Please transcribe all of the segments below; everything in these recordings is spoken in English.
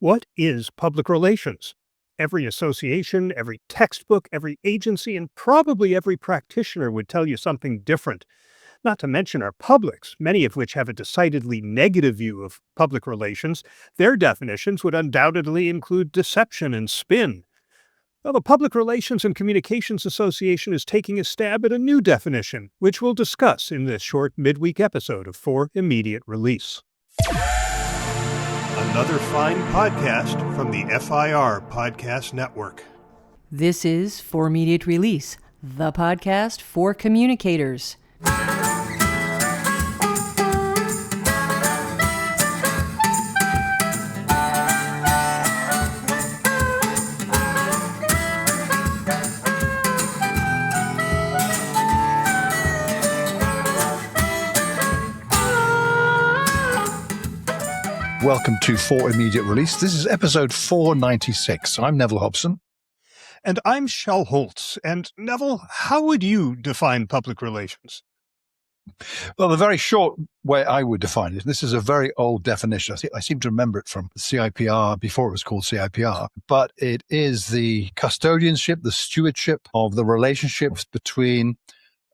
What is public relations? Every association, every textbook, every agency, and probably every practitioner would tell you something different. Not to mention our publics, many of which have a decidedly negative view of public relations. Their definitions would undoubtedly include deception and spin. Well, the Public Relations and Communications Association is taking a stab at a new definition, which we'll discuss in this short midweek episode of For Immediate Release. Another fine podcast from the FIR Podcast Network. This is For Immediate Release, the podcast for communicators. Welcome to For Immediate Release. This is episode 496. I'm Neville Hobson. And I'm Shel Holtz. And Neville, how would you define public relations? Well, the very short way I would define it, this is a very old definition. I seem to remember it from CIPR before it was called CIPR, but it is the custodianship, the stewardship of the relationships between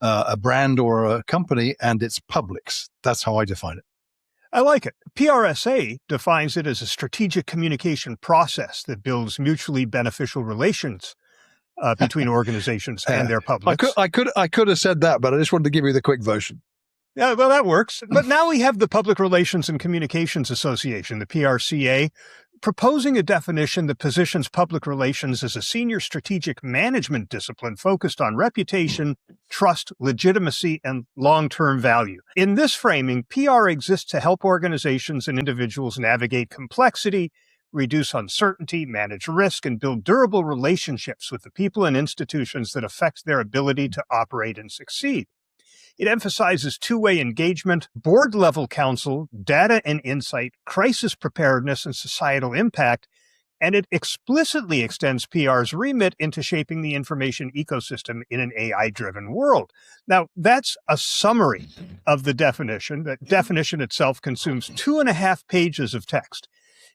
a brand or a company and its publics. That's how I define it. I like it. PRCA defines it as a strategic communication process that builds mutually beneficial relations between organizations and their publics. I could have said that, but I just wanted to give you the quick version. Yeah, well, that works. But now we have the Public Relations and Communications Association, the PRCA, proposing a definition that positions public relations as a senior strategic management discipline focused on reputation, trust, legitimacy, and long-term value. In this framing, PR exists to help organizations and individuals navigate complexity, reduce uncertainty, manage risk, and build durable relationships with the people and institutions that affect their ability to operate and succeed. It emphasizes two-way engagement, board-level counsel, data and insight, crisis preparedness, and societal impact, and it explicitly extends PR's remit into shaping the information ecosystem in an AI-driven world. Now, that's a summary of the definition. That definition itself consumes 2.5 pages of text.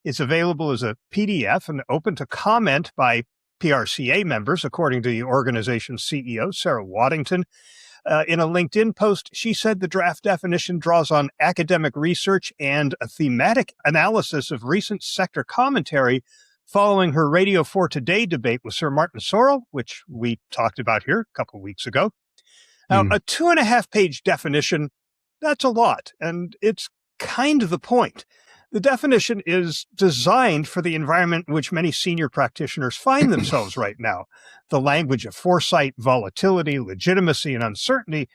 It's available as a PDF and open to comment by PRCA members, according to the organization's CEO, Sarah Waddington. In a LinkedIn post, she said the draft definition draws on academic research and a thematic analysis of recent sector commentary following her Radio 4 Today debate with Sir Martin Sorrell, which we talked about here a couple of weeks ago. Now, a 2.5-page definition, that's a lot, and it's kind of the point. The definition is designed for the environment in which many senior practitioners find themselves right now. The language of foresight, volatility, legitimacy, and uncertainty,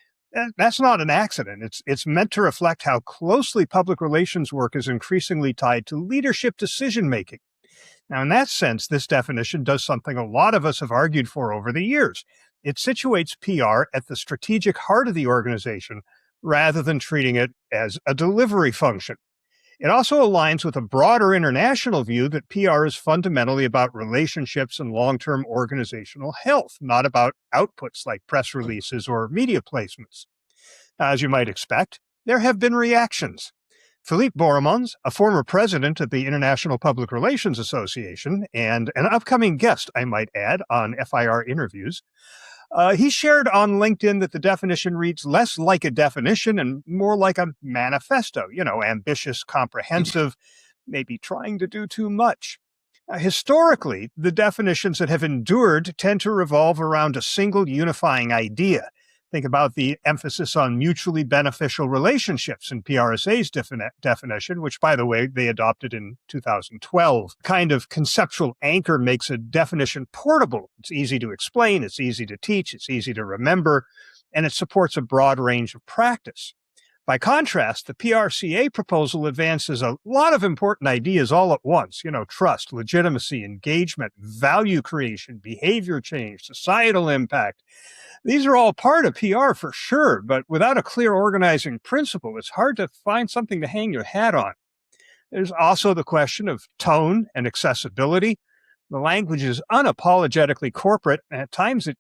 that's not an accident. It's meant to reflect how closely public relations work is increasingly tied to leadership decision-making. Now, in that sense, this definition does something a lot of us have argued for over the years. It situates PR at the strategic heart of the organization rather than treating it as a delivery function. It also aligns with a broader international view that PR is fundamentally about relationships and long-term organizational health, not about outputs like press releases or media placements. As you might expect, there have been reactions. Philippe Boremans, a former president of the International Public Relations Association and an upcoming guest, I might add, on FIR interviews, he shared on LinkedIn that the definition reads less like a definition and more like a manifesto, ambitious, comprehensive, maybe trying to do too much. Historically, the definitions that have endured tend to revolve around a single unifying idea. Think about the emphasis on mutually beneficial relationships in PRSA's definition, which, by the way, they adopted in 2012. Kind of conceptual anchor makes a definition portable. It's easy to explain, it's easy to teach, it's easy to remember, and it supports a broad range of practice. By contrast, the PRCA proposal advances a lot of important ideas all at once, trust, legitimacy, engagement, value creation, behavior change, societal impact. These are all part of PR for sure, but without a clear organizing principle, it's hard to find something to hang your hat on. There's also the question of tone and accessibility. The language is unapologetically corporate, and at times it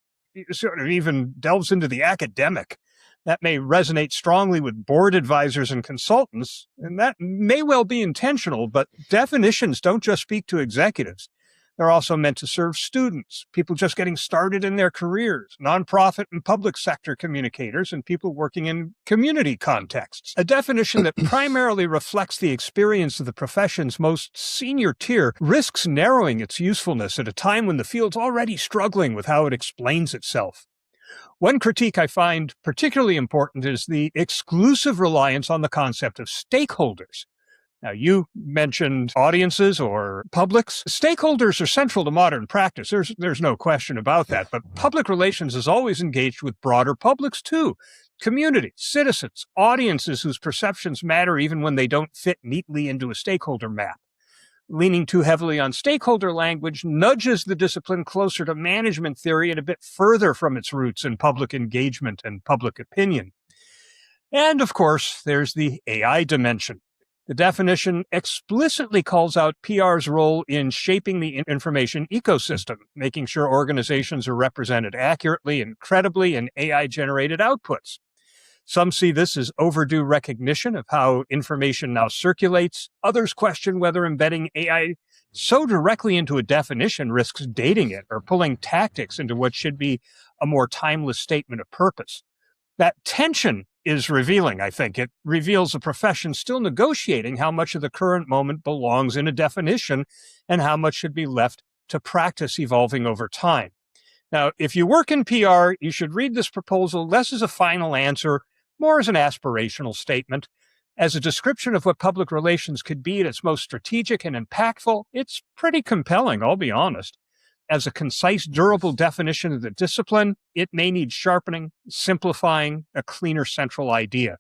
sort of even delves into the academic. That may resonate strongly with board advisors and consultants, and that may well be intentional, but definitions don't just speak to executives. They're also meant to serve students, people just getting started in their careers, nonprofit and public sector communicators, and people working in community contexts. A definition that primarily reflects the experience of the profession's most senior tier risks narrowing its usefulness at a time when the field's already struggling with how it explains itself. One critique I find particularly important is the exclusive reliance on the concept of stakeholders. Now, you mentioned audiences or publics. Stakeholders are central to modern practice. There's no question about that. But public relations is always engaged with broader publics, too. Community, citizens, audiences whose perceptions matter even when they don't fit neatly into a stakeholder map. Leaning too heavily on stakeholder language nudges the discipline closer to management theory and a bit further from its roots in public engagement and public opinion. And, of course, there's the AI dimension. The definition explicitly calls out PR's role in shaping the information ecosystem, making sure organizations are represented accurately and credibly in AI-generated outputs. Some see this as overdue recognition of how information now circulates. Others question whether embedding AI so directly into a definition risks dating it or pulling tactics into what should be a more timeless statement of purpose. That tension is revealing, I think. It reveals a profession still negotiating how much of the current moment belongs in a definition and how much should be left to practice evolving over time. Now, if you work in PR, you should read this proposal less as a final answer, more as an aspirational statement. As a description of what public relations could be at its most strategic and impactful, it's pretty compelling, I'll be honest. As a concise, durable definition of the discipline, it may need sharpening, simplifying, a cleaner central idea.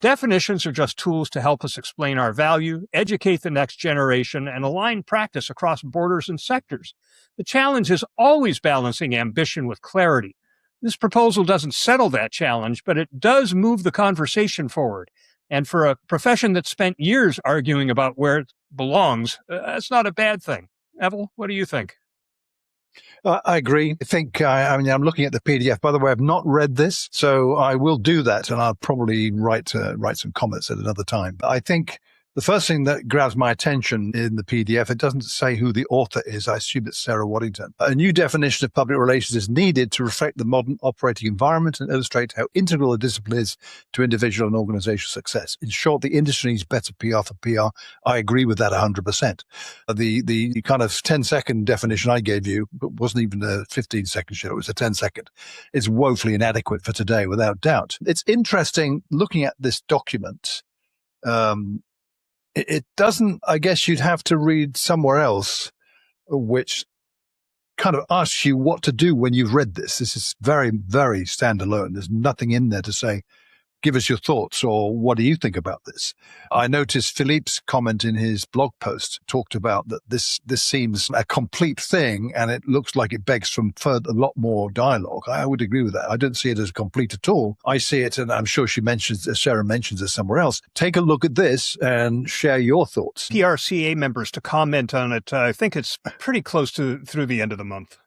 Definitions are just tools to help us explain our value, educate the next generation, and align practice across borders and sectors. The challenge is always balancing ambition with clarity. This proposal doesn't settle that challenge, but it does move the conversation forward. And for a profession that spent years arguing about where it belongs, that's not a bad thing. Neville, what do you think? I agree. I think, I'm looking at the PDF. By the way, I've not read this, so I will do that, and I'll probably write some comments at another time. But I think the first thing that grabs my attention in the PDF, it doesn't say who the author is. I assume it's Sarah Waddington. A new definition of public relations is needed to reflect the modern operating environment and illustrate how integral the discipline is to individual and organizational success. In short, the industry needs better PR for PR. I agree with that 100%. The kind of 10-second definition I gave you wasn't even a 15-second show. It was a 10-second. It's woefully inadequate for today, without doubt. It's interesting looking at this document. It doesn't, I guess you'd have to read somewhere else, which kind of asks you what to do when you've read this. This is very, very standalone. There's nothing in there to say, give us your thoughts or what do you think about this? I noticed Philippe's comment in his blog post talked about that this seems a complete thing and it looks like it begs from a lot more dialogue. I would agree with that. I don't see it as complete at all. I see it, and I'm sure Sarah mentions it somewhere else. Take a look at this and share your thoughts. PRCA members to comment on it. I think it's pretty close to through the end of the month.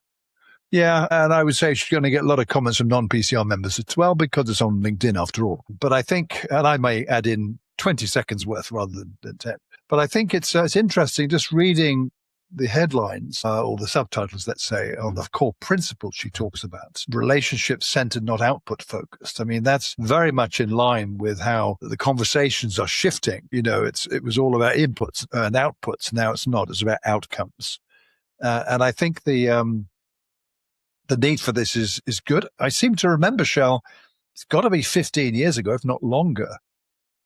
Yeah, and I would say she's going to get a lot of comments from non-PCR members as well because it's on LinkedIn after all. But I think, and I may add in 20 seconds worth rather than 10. But I think it's interesting just reading the headlines or the subtitles, let's say, on the core principles she talks about. Relationship-centered, not output-focused. I mean, that's very much in line with how the conversations are shifting. You know, it was all about inputs and outputs. Now it's not. It's about outcomes. And I think the need for this is good. I seem to remember, Shel, it's got to be 15 years ago, if not longer,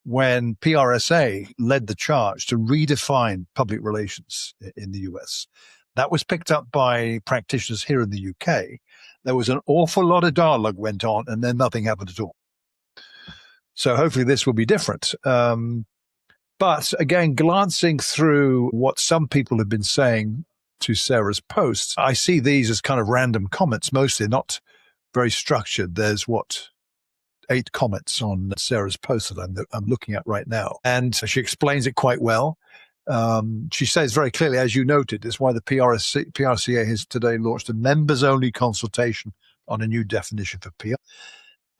when PRSA led the charge to redefine public relations in the US. That was picked up by practitioners here in the UK. There was an awful lot of dialogue went on, and then nothing happened at all. So hopefully this will be different. But again, glancing through what some people have been saying to Sarah's posts, I see these as kind of random comments, mostly not very structured. There's 8 comments on Sarah's post that I'm looking at right now. And she explains it quite well. She says very clearly, as you noted, this is why the PRCA has today launched a members-only consultation on a new definition for PR.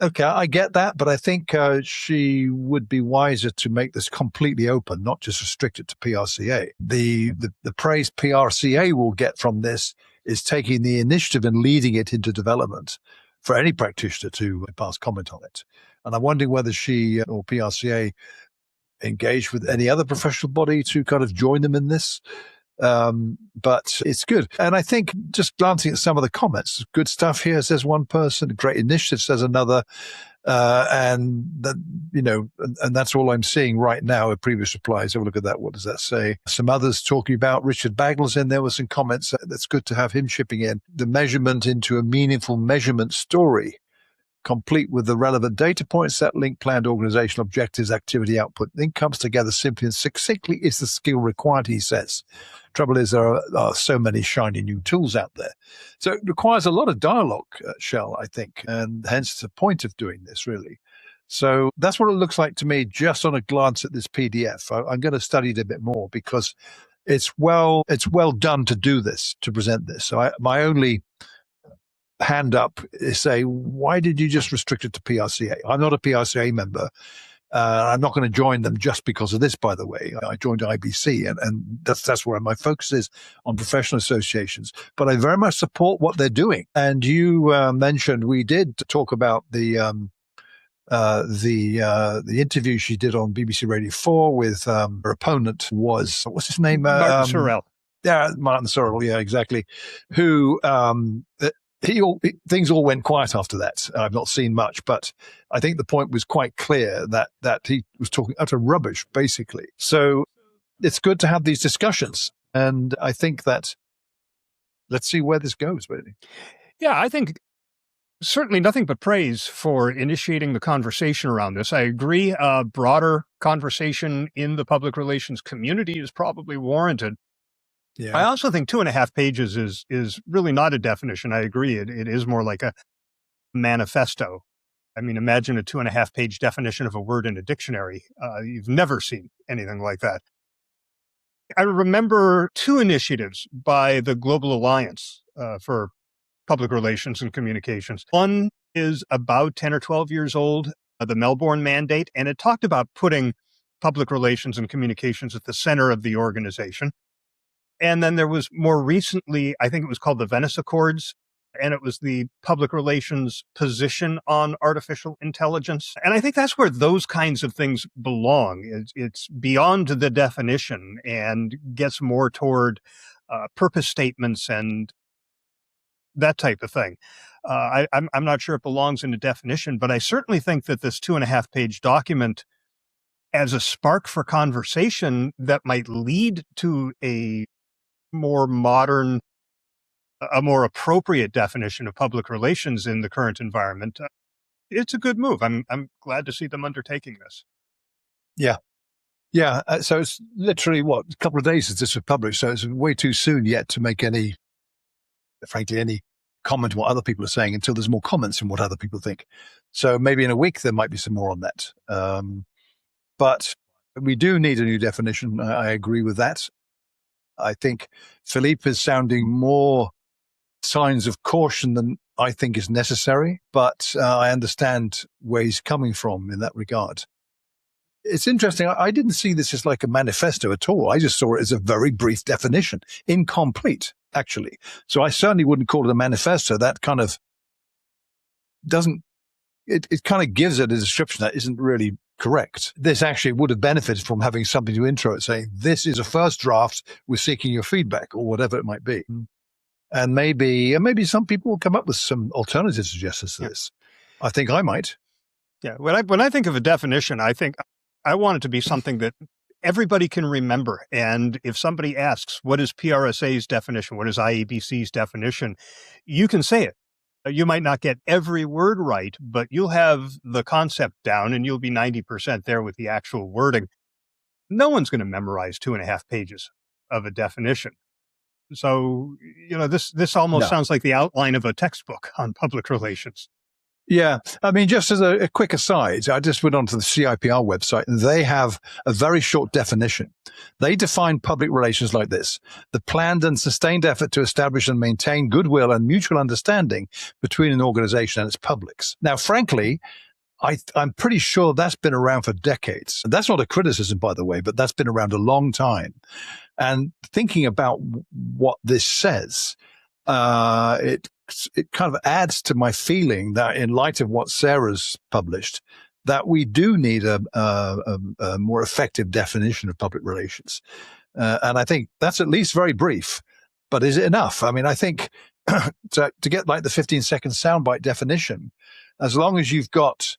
Okay, I get that, but I think she would be wiser to make this completely open, not just restrict it to PRCA. The praise PRCA will get from this is taking the initiative and leading it into development for any practitioner to pass comment on it. And I'm wondering whether she or PRCA engage with any other professional body to kind of join them in this. But it's good. And I think just glancing at some of the comments, good stuff here, says one person, great initiative, says another. And that, and that's all I'm seeing right now with previous replies. Have a look at that. What does that say? Some others talking about Richard Bagel's in there with some comments. That's good to have him chipping in. The measurement into a meaningful measurement story, complete with the relevant data points that link planned organizational objectives, activity output, then comes together simply and succinctly is the skill required, he says. Trouble is there are so many shiny new tools out there. So it requires a lot of dialogue, Shel, I think, and hence the point of doing this, really. So that's what it looks like to me just on a glance at this PDF. I'm going to study it a bit more because it's well done to do this, to present this. So my only hand up is say, why did you just restrict it to PRCA? I'm not a PRCA member. I'm not going to join them just because of this, by the way. I joined IBC, and that's where my focus is, on professional associations. But I very much support what they're doing. And you mentioned we did talk about the interview she did on BBC Radio 4 with her opponent was, what's his name? Martin Sorrell. Yeah, Martin Sorrell. Yeah, exactly. Who things all went quiet after that. I've not seen much, but I think the point was quite clear that he was talking utter rubbish, basically. So it's good to have these discussions, and I think that let's see where this goes, really. Yeah, I think certainly nothing but praise for initiating the conversation around this. I agree. A broader conversation in the public relations community is probably warranted. Yeah. I also think 2.5 pages is really not a definition. I agree. It is more like a manifesto. I mean, imagine a 2.5 page definition of a word in a dictionary. You've never seen anything like that. I remember 2 initiatives by the Global Alliance for Public Relations and Communications. One is about 10 or 12 years old, the Melbourne Mandate, and it talked about putting public relations and communications at the center of the organization. And then there was more recently, I think it was called the Venice Accords, and it was the public relations position on artificial intelligence. And I think that's where those kinds of things belong. It's beyond the definition and gets more toward purpose statements and that type of thing. I'm not sure it belongs in a definition, but I certainly think that this 2.5 page document as a spark for conversation that might lead to a more modern, a more appropriate definition of public relations in the current environment, it's a good move. I'm glad to see them undertaking this. Yeah. Yeah. So it's literally a couple of days since this was published. So it's way too soon yet to make any comment on what other people are saying until there's more comments on what other people think. So maybe in a week, there might be some more on that. But we do need a new definition. I agree with that. I think Philippe is sounding more signs of caution than I think is necessary, but I understand where he's coming from in that regard. It's interesting. I didn't see this as like a manifesto at all. I just saw it as a very brief definition, incomplete, actually. So I certainly wouldn't call it a manifesto. That kind of doesn't, it kind of gives it a description that isn't really correct. This actually would have benefited from having something to intro it, saying, this is a first draft, we're seeking your feedback, or whatever it might be. And maybe some people will come up with some alternative suggestions to this. I think I might. Yeah. When I think of a definition, I think I want it to be something that everybody can remember. And if somebody asks, what is PRSA's definition? What is IABC's definition? You can say it. You might not get every word right, but you'll have the concept down and you'll be 90% there with the actual wording. No one's going to memorize 2.5 pages of a definition. So, this almost sounds like the outline of a textbook on public relations. Yeah. I mean, just as a quick aside, I just went onto the CIPR website and they have a very short definition. They define public relations like this: the planned and sustained effort to establish and maintain goodwill and mutual understanding between an organization and its publics. Now, frankly, I'm pretty sure that's been around for decades. That's not a criticism, by the way, but that's been around a long time. And thinking about what this says, it kind of adds to my feeling that in light of what Sarah's published, that we do need a more effective definition of public relations. And I think that's at least very brief, but is it enough? I mean, I think to get like the 15-second soundbite definition, as long as you've got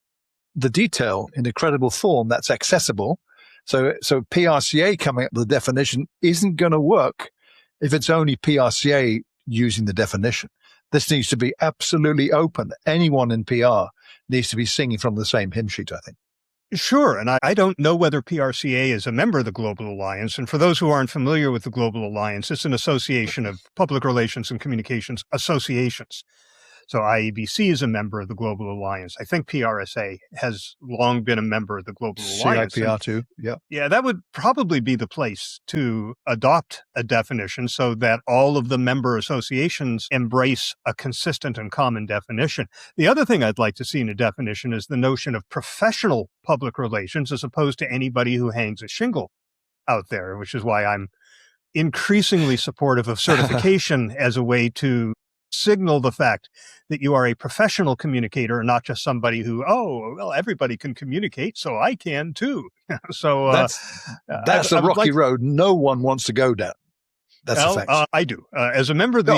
the detail in a credible form that's accessible. So PRCA coming up with the definition isn't going to work if it's only PRCA using the definition. This needs to be absolutely open. Anyone in PR needs to be singing from the same hymn sheet, I think. Sure. And I don't know whether PRCA is a member of the Global Alliance. And for those who aren't familiar with the Global Alliance, it's an association of public relations and communications associations. So IEBC is a member of the Global Alliance. I think PRSA has long been a member of the Global Alliance. CIPR too, yeah. Yeah, that would probably be the place to adopt a definition so that all of the member associations embrace a consistent and common definition. The other thing I'd like to see in a definition is the notion of professional public relations as opposed to anybody who hangs a shingle out there, which is why I'm increasingly supportive of certification as a way to signal the fact that you are a professional communicator and not just somebody who, everybody can communicate, so I can too. So that's the rocky road no one wants to go down. That's a fact. I do. As a member of the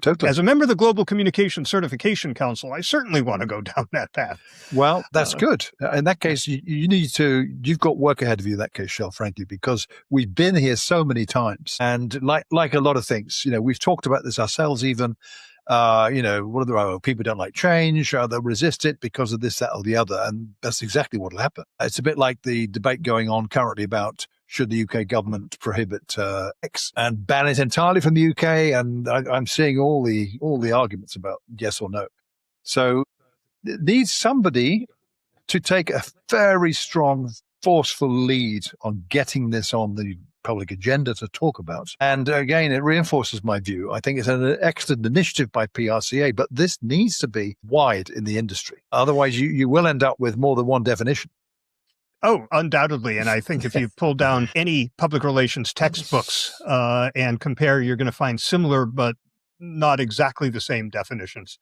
Totally. As a member of the Global Communication Certification Council, I certainly want to go down that path. Well, that's good. In that case, you've got work ahead of you in that case, Shel, frankly, because we've been here so many times. And like a lot of things, we've talked about this ourselves even. People don't like change, they'll resist it because of this, that, or the other. And that's exactly what will happen. It's a bit like the debate going on currently about should the UK government prohibit X and ban it entirely from the UK? And I'm seeing all the arguments about yes or no. So it needs somebody to take a very strong, forceful lead on getting this on the public agenda to talk about. And again, it reinforces my view. I think it's an excellent initiative by PRCA, but this needs to be wide in the industry. Otherwise, you will end up with more than one definition. Oh, undoubtedly. And I think if you pull down any public relations textbooks and compare, you're going to find similar but not exactly the same definitions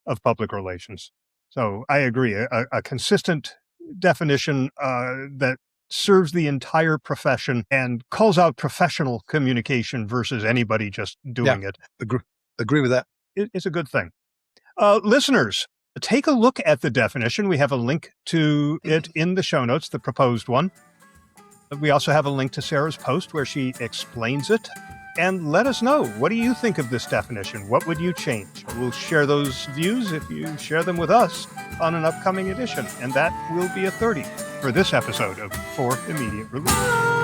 of public relations. So I agree. A consistent definition that serves the entire profession and calls out professional communication versus anybody just doing it. Agree with that. It's a good thing. Listeners, take a look at the definition. We have a link to it in the show notes, the proposed one. We also have a link to Sarah's post where she explains it. And let us know, what do you think of this definition? What would you change? We'll share those views if you share them with us on an upcoming edition. And that will be a 30 for this episode of For Immediate Release.